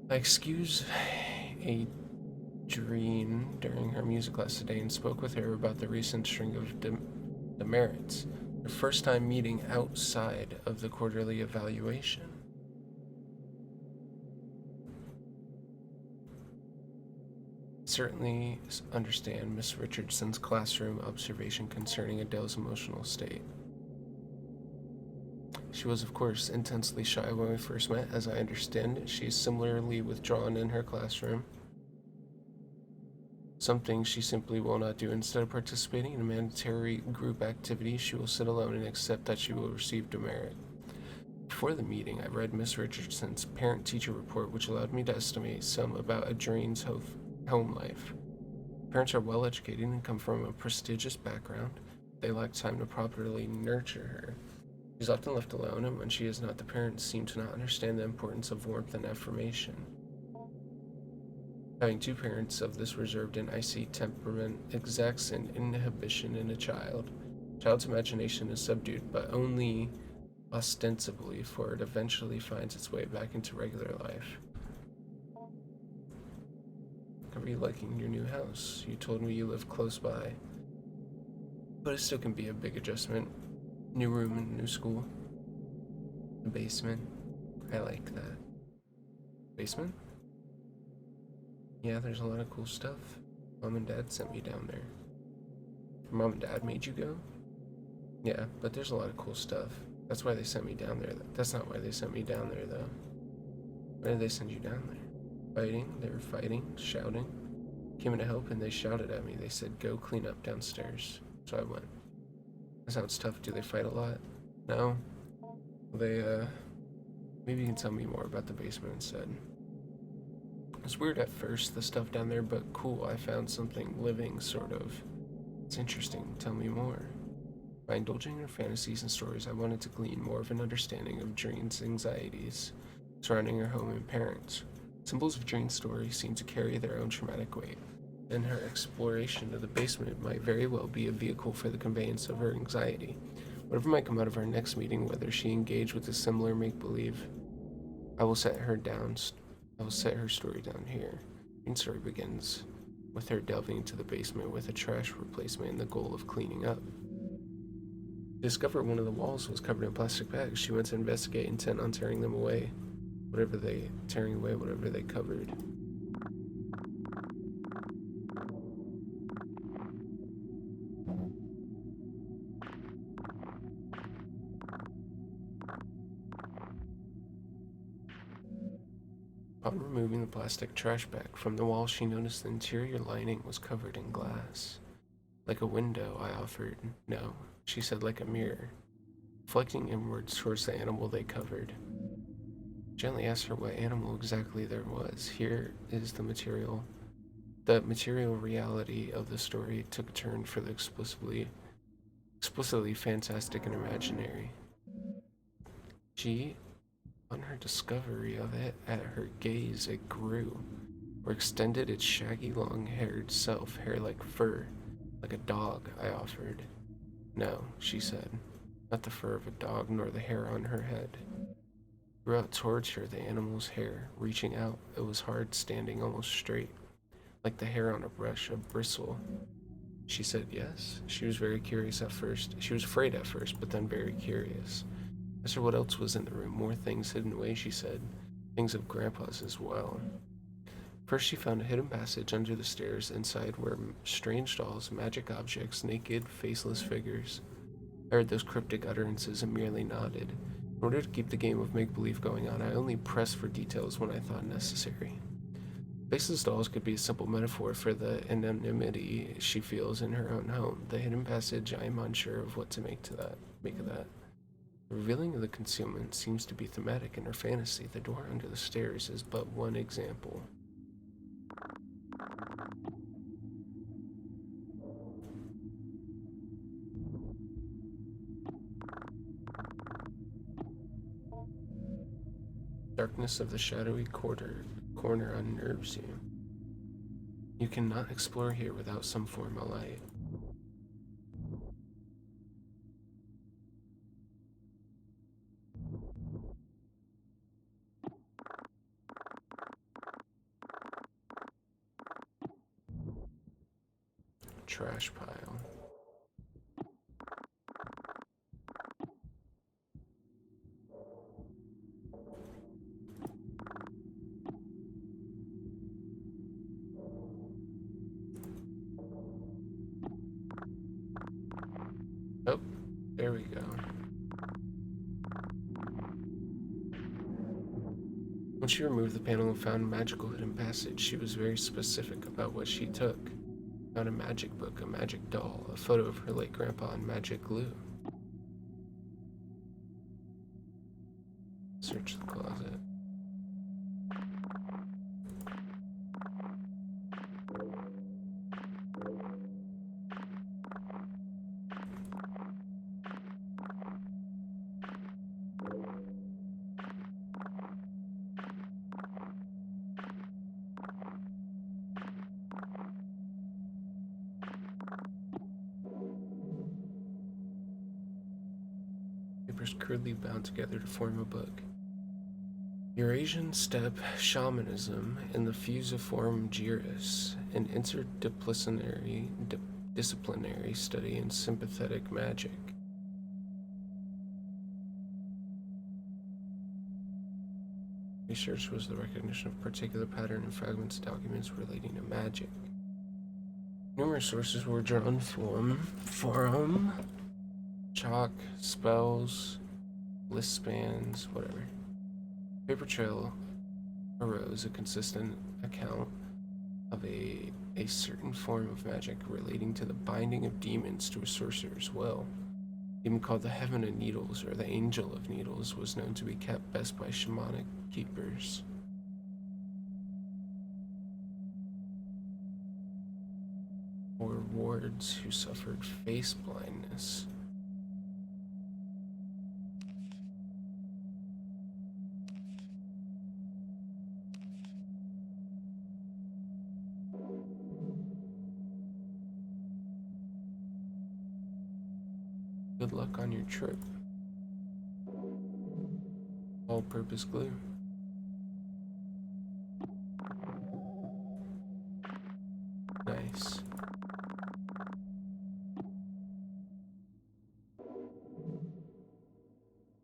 I excused Adrienne during her music class today and spoke with her about the recent string of demerits, their first time meeting outside of the quarterly evaluation. Certainly understand Miss Richardson's classroom observation concerning Adele's emotional state. She was, of course, intensely shy when we first met. As I understand it, she is similarly withdrawn in her classroom. Something she simply will not do. Instead of participating in a mandatory group activity, she will sit alone and accept that she will receive demerit. Before the meeting, I read Miss Richardson's parent-teacher report, which allowed me to estimate some about Adrienne's home life. Parents are well educated and come from a prestigious background. They lack time to properly nurture her. She's often left alone, and when she is not, the parents seem to not understand the importance of warmth and affirmation. Having two parents of this reserved and icy temperament exacts an inhibition in a child. Child's imagination is subdued, but only ostensibly, for it eventually finds its way back into regular life. Are you liking your new house? You told me you live close by, but it still can be a big adjustment. New room and new school. The basement. I like that. Basement? Yeah, there's a lot of cool stuff. Mom and Dad sent me down there. Your mom and Dad made you go? Yeah, but there's a lot of cool stuff. That's why they sent me down there. That's not why they sent me down there, though. Why did they send you down there? Fighting? They were fighting, shouting. Came in to help and they shouted at me. They said, go clean up downstairs. So I went. That sounds tough. Do they fight a lot? No. They, maybe you can tell me more about the basement instead. It's weird at first, the stuff down there, but cool. I found something living, sort of. It's interesting. Tell me more. By indulging in fantasies and stories, I wanted to glean more of an understanding of Dreen's anxieties surrounding her home and parents. Symbols of Dreen's story seem to carry their own traumatic weight, and her exploration of the basement might very well be a vehicle for the conveyance of her anxiety. Whatever might come out of our next meeting, whether she engaged with a similar make-believe, I will set her down. I will set her story down here. Dreen's story begins with her delving into the basement with a trash replacement and the goal of cleaning up. Discovered one of the walls was covered in plastic bags. She went to investigate, intent on tearing away whatever they covered. Upon removing the plastic trash bag from the wall, she noticed the interior lining was covered in glass. Like a window, I offered. No, she said, like a mirror. Reflecting inwards towards the animal they covered. Gently asked her what animal exactly there was. Here is the material. The material reality of the story took a turn for the explicitly fantastic and imaginary. She, on her discovery of it, at her gaze it grew, or extended its shaggy long-haired self, hair like fur, like a dog, I offered. No, she said, not the fur of a dog, nor the hair on her head. Grew out towards her the animal's hair, reaching out. It was hard, standing almost straight, like the hair on a brush, a bristle. She said yes. She was very curious at first. She was afraid at first, but then very curious. Asked her what else was in the room. More things hidden away, she said. Things of Grandpa's as well. First, she found a hidden passage under the stairs. Inside were strange dolls, magic objects, naked, faceless figures. I heard those cryptic utterances and merely nodded. In order to keep the game of make believe going on, I only pressed for details when I thought necessary. Faceless dolls could be a simple metaphor for the anonymity she feels in her own home. The hidden passage, I am unsure of what to make of that. The revealing of the concealment seems to be thematic in her fantasy. The door under the stairs is but one example. Darkness of the shadowy corner unnerves you. You cannot explore here without some form of light. trash pile. Oh, there we go. When she removed the panel and found a magical hidden passage, she was very specific about what she took. Found a magic book, a magic doll, a photo of her late grandpa, and magic glue. Search the closet. Papers crudely bound together to form a book. Eurasian steppe shamanism in the fusiform gyrus, an interdisciplinary study in sympathetic magic. Research was the recognition of particular pattern in fragments of documents relating to magic. Numerous sources were drawn from chalk, spells, list spans, whatever. Paper trail arose a consistent account of a certain form of magic relating to the binding of demons to a sorcerer's will. Even called the Heaven of Needles or the Angel of Needles, was known to be kept best by shamanic keepers. Or wards who suffered face blindness. Good luck on your trip. All-purpose glue. Nice.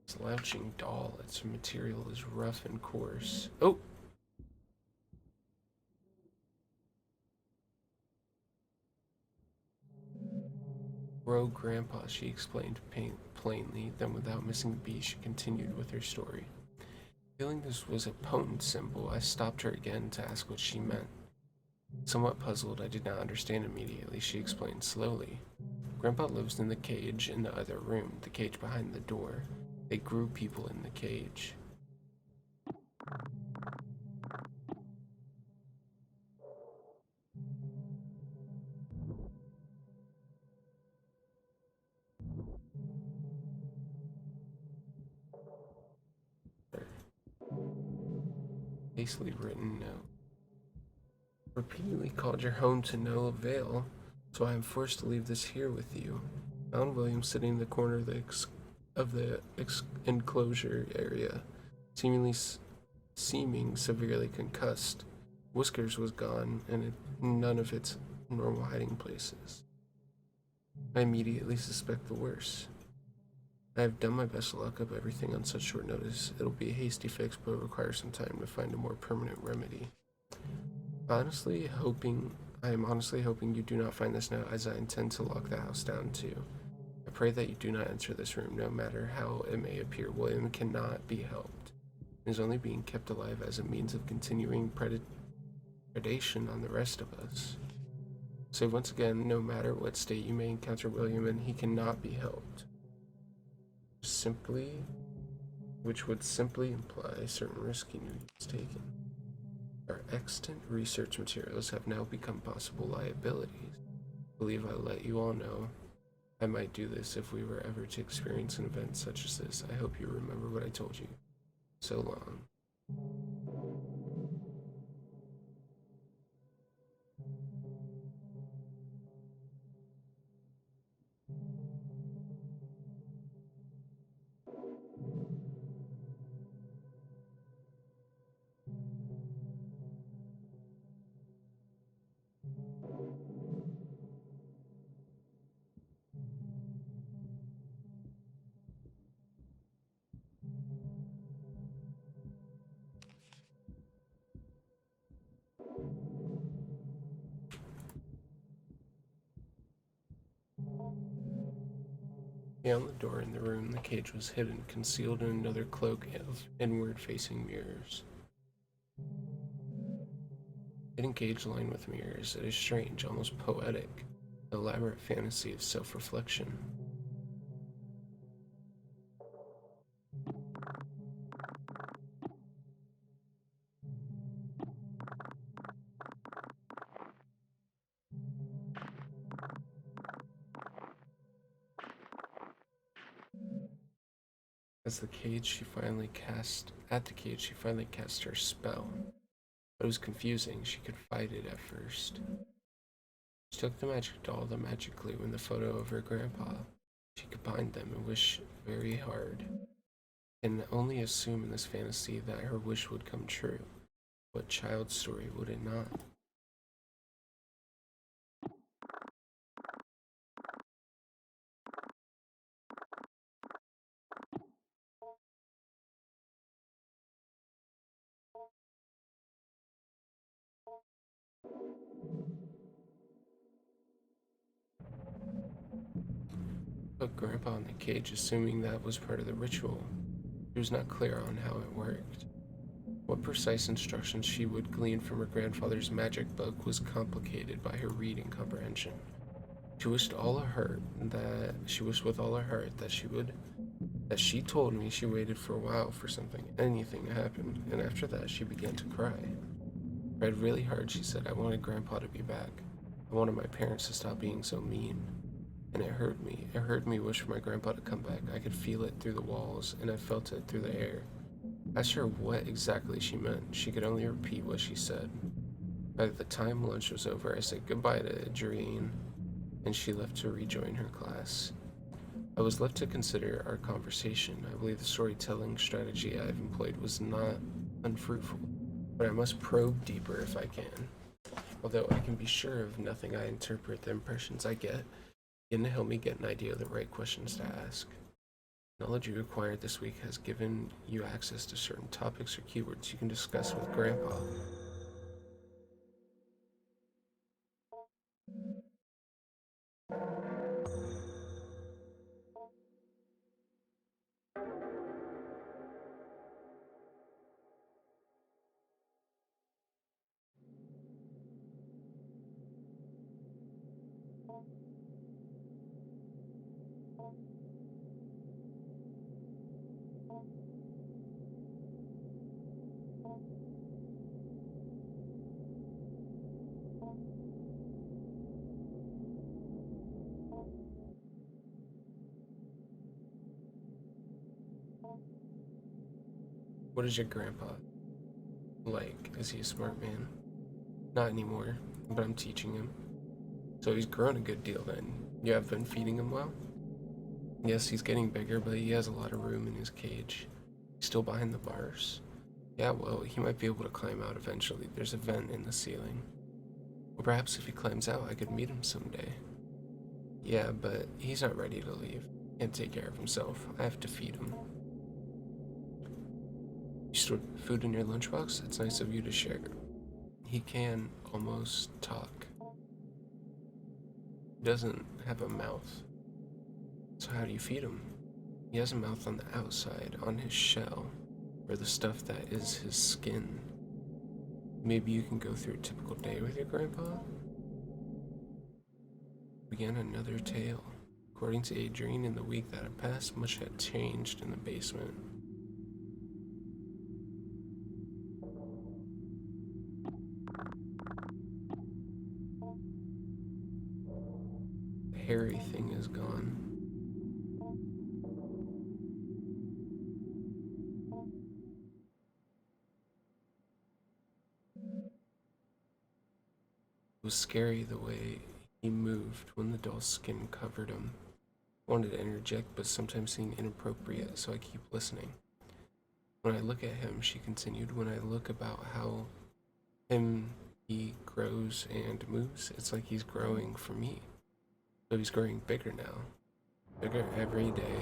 Slouching doll. Its material is rough and coarse. Oh! Bro, Grandpa, she explained plainly, then without missing a beat, she continued with her story. Feeling this was a potent symbol, I stopped her again to ask what she meant. Somewhat puzzled, I did not understand immediately. She explained slowly. Grandpa lives in the cage in the other room, the cage behind the door. They grew people in the cage. Hastily written note. Repeatedly called your home to no avail, so I am forced to leave this here with you. Found William sitting in the corner of the enclosure area, seeming severely concussed. Whiskers was gone, and none of its normal hiding places. I immediately suspect the worst. I have done my best to lock up everything on such short notice. It'll be a hasty fix, but it'll require some time to find a more permanent remedy. I am honestly hoping you do not find this note, as I intend to lock the house down too. I pray that you do not enter this room, no matter how it may appear. William cannot be helped. He is only being kept alive as a means of continuing predation on the rest of us. So once again, no matter what state you may encounter William in, he cannot be helped. Which would simply imply a certain risk he knew he was taking. Our extant research materials have now become possible liabilities. I believe I'll let you all know. I might do this if we were ever to experience an event such as this. I hope you remember what I told you. So long. Beyond the door in the room, the cage was hidden, concealed in another cloak of inward-facing mirrors. Hidden cage lined with mirrors, it is strange, almost poetic, an elaborate fantasy of self-reflection. At the cage, she finally cast her spell. But it was confusing. She could fight it at first. She took the magic doll, the magic glue, and the photo of her grandpa. She combined them and wished very hard, and only assume in this fantasy that her wish would come true. What child's story would it not? Put Grandpa in the cage, assuming that was part of the ritual. She was not clear on how it worked. What precise instructions she would glean from her grandfather's magic book was complicated by her reading comprehension. She wished with all her heart that she told me she waited for a while for anything to happen, and after that she began to cry. Cried really hard, she said, I wanted Grandpa to be back. I wanted my parents to stop being so mean. And it hurt me. It hurt me wish for my grandpa to come back. I could feel it through the walls, and I felt it through the air. I asked her what exactly she meant. She could only repeat what she said. By the time lunch was over, I said goodbye to Adrienne, and she left to rejoin her class. I was left to consider our conversation. I believe the storytelling strategy I've employed was not unfruitful, but I must probe deeper if I can. Although I can be sure of nothing, I interpret the impressions I get, begin to help me get an idea of the right questions to ask. Knowledge you acquired this week has given you access to certain topics or keywords you can discuss with Grandpa. What is your grandpa like? Is he a smart man? Not anymore, but I'm teaching him. So he's grown a good deal then. You have been feeding him well? Yes, he's getting bigger, but he has a lot of room in his cage. He's still behind the bars. Yeah, well, he might be able to climb out eventually. There's a vent in the ceiling. Or perhaps if he climbs out, I could meet him someday. Yeah, but he's not ready to leave. Can't take care of himself. I have to feed him. You stored food in your lunchbox? It's nice of you to share. He can almost talk. He doesn't have a mouth. So how do you feed him? He has a mouth on the outside, on his shell, or the stuff that is his skin. Maybe you can go through a typical day with your grandpa? Began another tale. According to Adrienne, in the week that had passed, much had changed in the basement. The hairy thing is gone. It was scary the way he moved when the doll's skin covered him. I wanted to interject, but sometimes seemed inappropriate, so I keep listening. When I look at him, she continued, when I look about how he grows and moves, it's like he's growing for me. So he's growing bigger now. Bigger every day.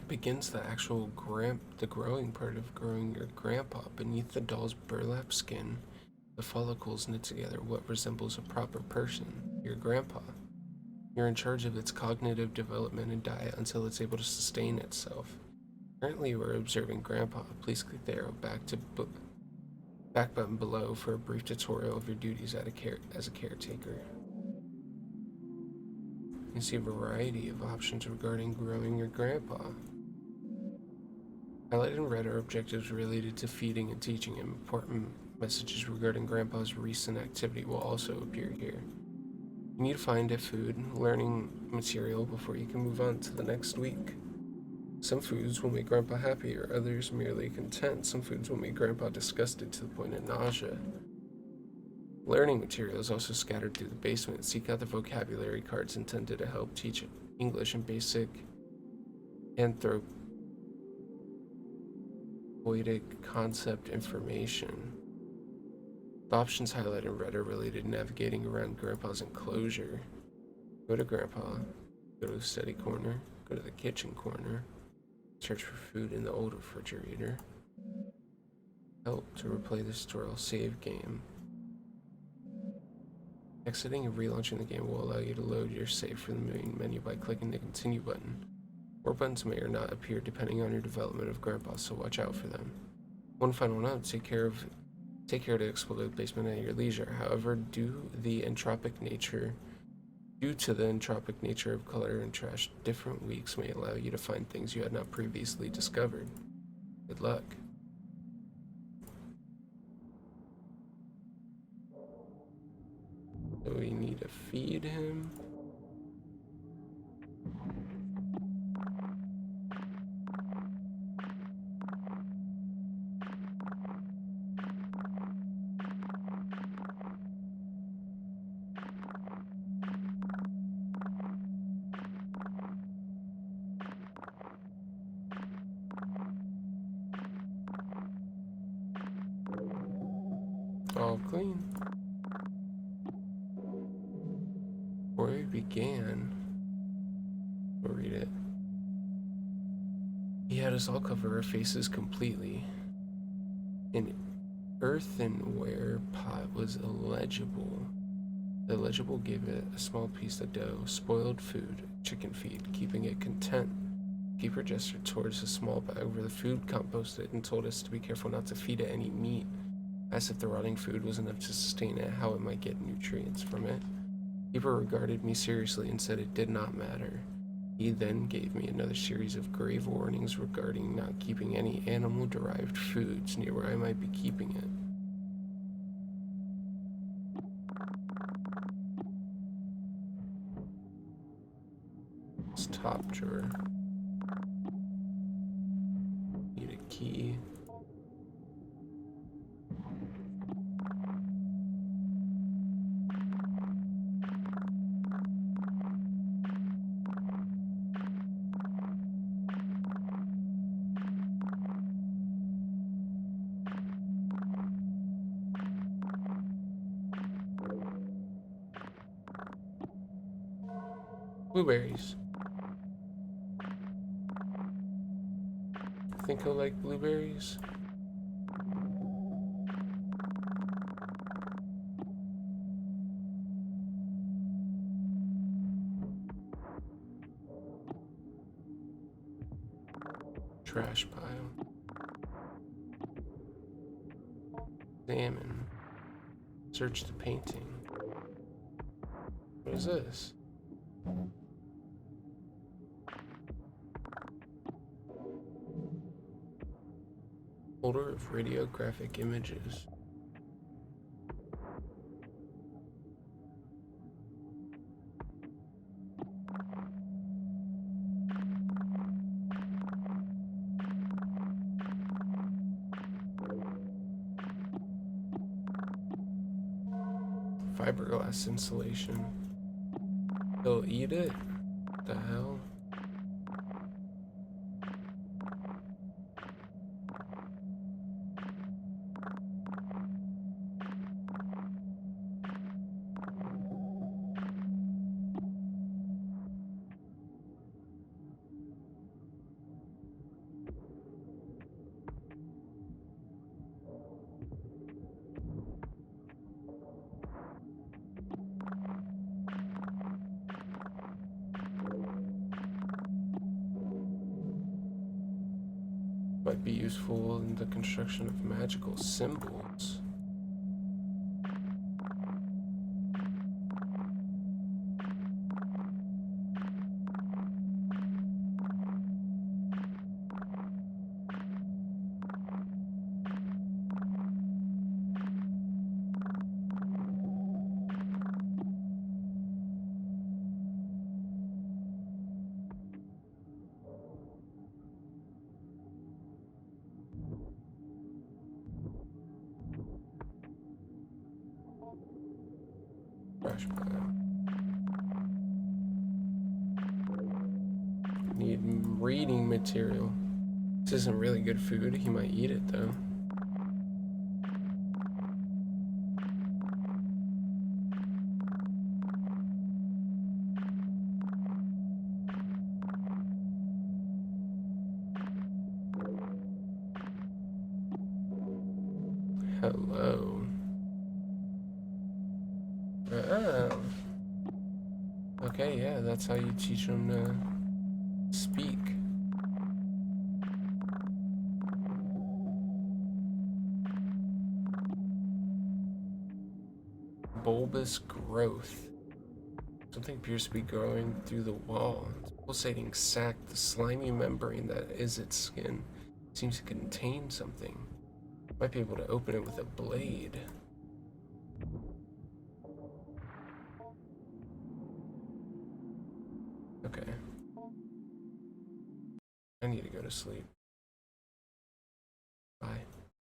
begins the actual the growing part of growing your grandpa. Beneath the doll's burlap skin, the follicles knit together what resembles a proper person, your grandpa. You're in charge of its cognitive development and diet until it's able to sustain itself. Currently, we're observing grandpa. Please click the arrow back button below for a brief tutorial of your duties as a caretaker. You see a variety of options regarding growing your grandpa. Highlighted in red are objectives related to feeding and teaching him. Important messages regarding grandpa's recent activity will also appear here. You need to find a food learning material before you can move on to the next week. Some foods will make grandpa happy, or others merely content. Some foods will make grandpa disgusted to the point of nausea. Learning material is also scattered through the basement. Seek out the vocabulary cards intended to help teach English and basic anthropoid concept information. The options highlighted in red are related to navigating around Grandpa's enclosure. Go to Grandpa, go to the study corner, go to the kitchen corner, search for food in the old refrigerator. Help to replay the tutorial save game. Exiting and relaunching the game will allow you to load your save from the main menu by clicking the continue button. More buttons may or not appear depending on your development of Grandpa, so watch out for them. One final note, take care to explore the basement at your leisure. However, due to the entropic nature of clutter and trash, different weeks may allow you to find things you had not previously discovered. Good luck. So we need to feed him. All clean. Before we began, we'll read it. He had us all cover our faces completely. An earthenware pot was illegible. The illegible gave it a small piece of dough, spoiled food, chicken feed, keeping it content. Keeper gestured towards a small bag where the food composted and told us to be careful not to feed it any meat. As if the rotting food was enough to sustain it, how it might get nutrients from it. Keeper regarded me seriously and said it did not matter. He then gave me another series of grave warnings regarding not keeping any animal-derived foods near where I might be keeping it. This top drawer. Need a key. Blueberries. I think he'll like blueberries. Trash pile. Examine. Search the painting. What is this? Folder of radiographic images. Fiberglass insulation. He'll eat it? What the hell? Might be useful in the construction of magical symbols. Trash pile. Need reading material. This isn't really good food. He might eat it though. Hello. Oh. Okay, yeah, that's how you teach them to speak. Bulbous growth. Something appears to be growing through the wall. It's a pulsating sac, the slimy membrane that is its skin, seems to contain something. Might be able to open it with a blade. Okay. I need to go to sleep. Bye.